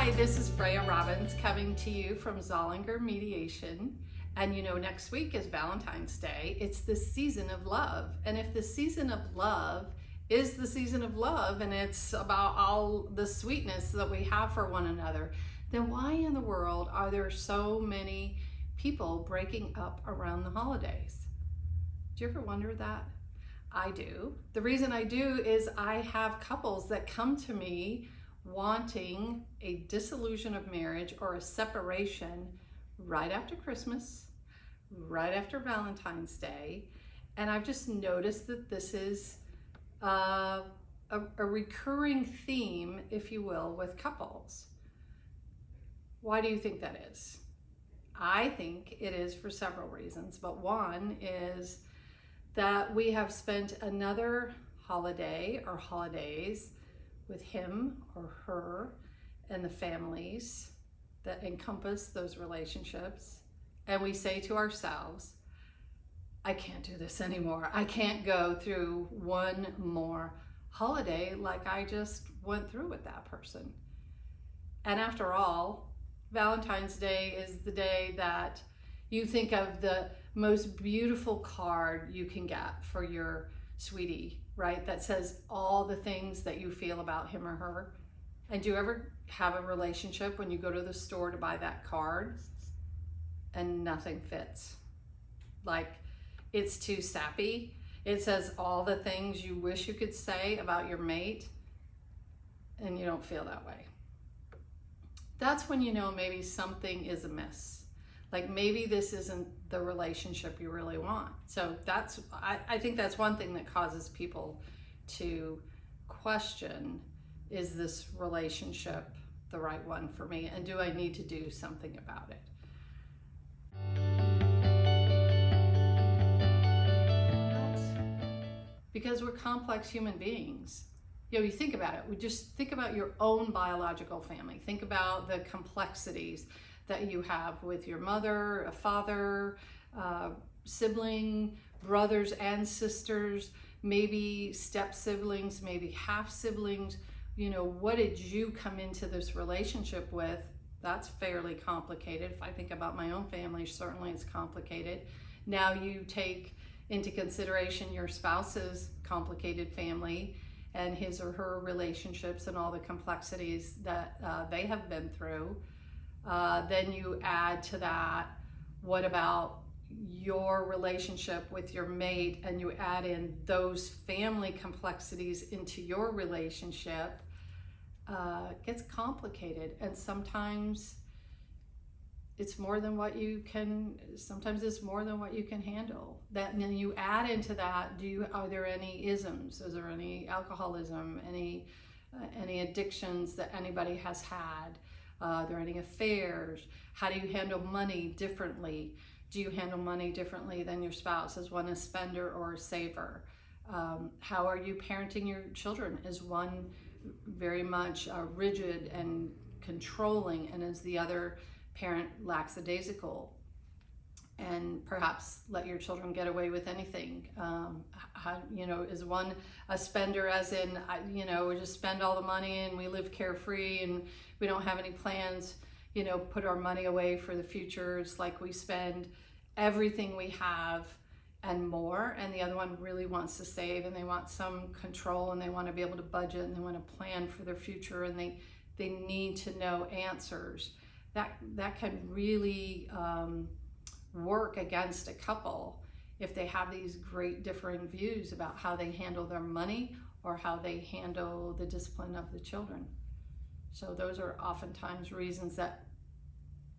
Hi, this is Freya Robbins coming to you from Zollinger Mediation. And you know, next week is Valentine's Day. It's the season of love. And if the season of love is the season of love and it's about all the sweetness that we have for one another, then why in the world are there so many people breaking up around the holidays? Do you ever wonder that? I do. The reason I do is I have couples that come to me wanting a dissolution of marriage or a separation right after Christmas, right after Valentine's Day. And I've just noticed that this is a recurring theme, if you will, with couples. Why do you think that is? I think it is for several reasons, but one is that we have spent another holiday or holidays with him or her and the families that encompass those relationships. And we say to ourselves, I can't do this anymore. I can't go through one more holiday like I just went through with that person. And after all, Valentine's Day is the day that you think of the most beautiful card you can get for your sweetie, right? That says all the things that you feel about him or her. And do you ever have a relationship when you go to the store to buy that card and nothing fits? Like, it's too sappy. It says all the things you wish you could say about your mate and you don't feel that way. That's when you know maybe something is amiss. Like maybe this isn't the relationship you really want. So I think that's one thing that causes people to question, is this relationship the right one for me? And do I need to do something about it? Because we're complex human beings. You know, you think about it, we just think about your own biological family. Think about the complexities that you have with your mother, a father, sibling, brothers and sisters, maybe step siblings, maybe half siblings. You know, what did you come into this relationship with? That's fairly complicated. If I think about my own family, certainly it's complicated. Now you take into consideration your spouse's complicated family and his or her relationships and all the complexities that they have been through. Then you add to that, what about your relationship with your mate, and you add in those family complexities into your relationship. It gets complicated, and sometimes it's more than what you can, sometimes it's more than what you can handle. That, and then you add into that, are there any isms? Is there any alcoholism, any addictions that anybody has had? Are there any affairs? How do you handle money differently? Do you handle money differently than your spouse? Is one a spender or a saver? How are you parenting your children? Is one very much rigid and controlling, and is the other parent lackadaisical and perhaps let your children get away with anything? Is one a spender, as in, we just spend all the money and we live carefree and we don't have any plans, put our money away for the future. It's like we spend everything we have and more, and the other one really wants to save and they want some control and they want to be able to budget and they want to plan for their future, and they need to know answers. That can really work against a couple if they have these great differing views about how they handle their money or how they handle the discipline of the children. So those are oftentimes reasons that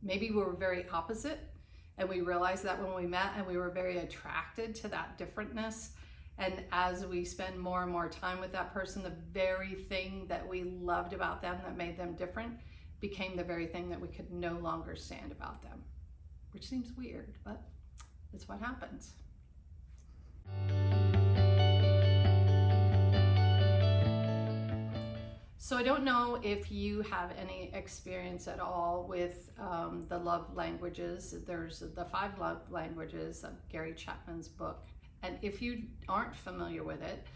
maybe we're very opposite, and we realized that when we met, and we were very attracted to that differentness. And as we spend more and more time with that person, the very thing that we loved about them that made them different became the very thing that we could no longer stand about them, which seems weird, but it's what happens. So I don't know if you have any experience at all with the love languages. There's the 5 love languages of Gary Chapman's book. And if you aren't familiar with it,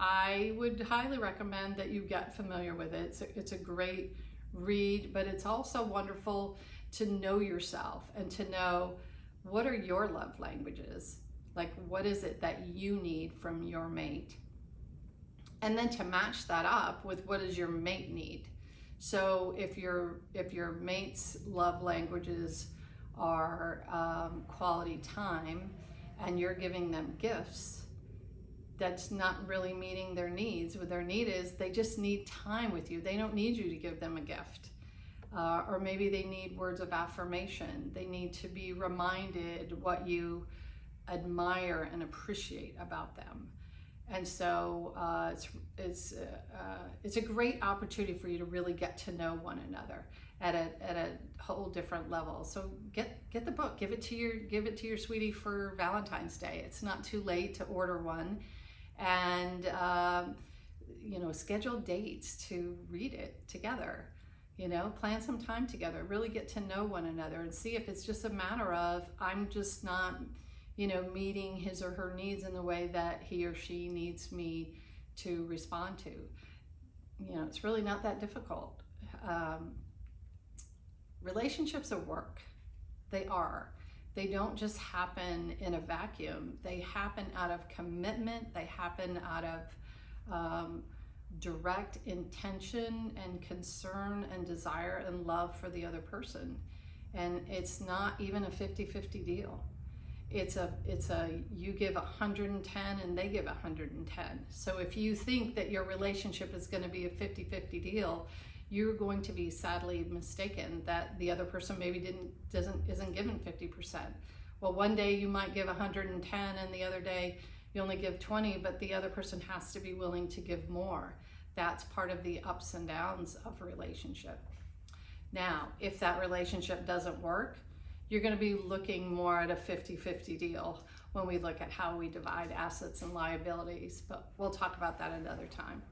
I would highly recommend that you get familiar with it. It's a great read, but it's also wonderful to know yourself and to know what are your love languages. Like, what is it that you need from your mate? And then to match that up with what does your mate need. So if your mate's love languages are quality time and you're giving them gifts, that's not really meeting their needs. What their need is, they just need time with you. They don't need you to give them a gift. Or maybe they need words of affirmation. They need to be reminded what you admire and appreciate about them. And so it's a great opportunity for you to really get to know one another at a whole different level. So get the book, give it to your sweetie for Valentine's Day. It's not too late to order one, and schedule dates to read it together. Plan some time together, really get to know one another, and see if it's just a matter of, I'm just not meeting his or her needs in the way that he or she needs me to respond to. It's really not that difficult. Relationships are work. They are. They don't just happen in a vacuum. They happen out of commitment. They happen out of direct intention and concern and desire and love for the other person. And it's not even a 50-50 deal. It's a you give 110 and they give 110. So if you think that your relationship is going to be a 50-50 deal, you're going to be sadly mistaken that the other person maybe isn't given 50%. Well, one day you might give 110 and the other day you only give 20, but the other person has to be willing to give more. That's part of the ups and downs of a relationship. Now, if that relationship doesn't work, you're going to be looking more at a 50-50 deal when we look at how we divide assets and liabilities, but we'll talk about that another time.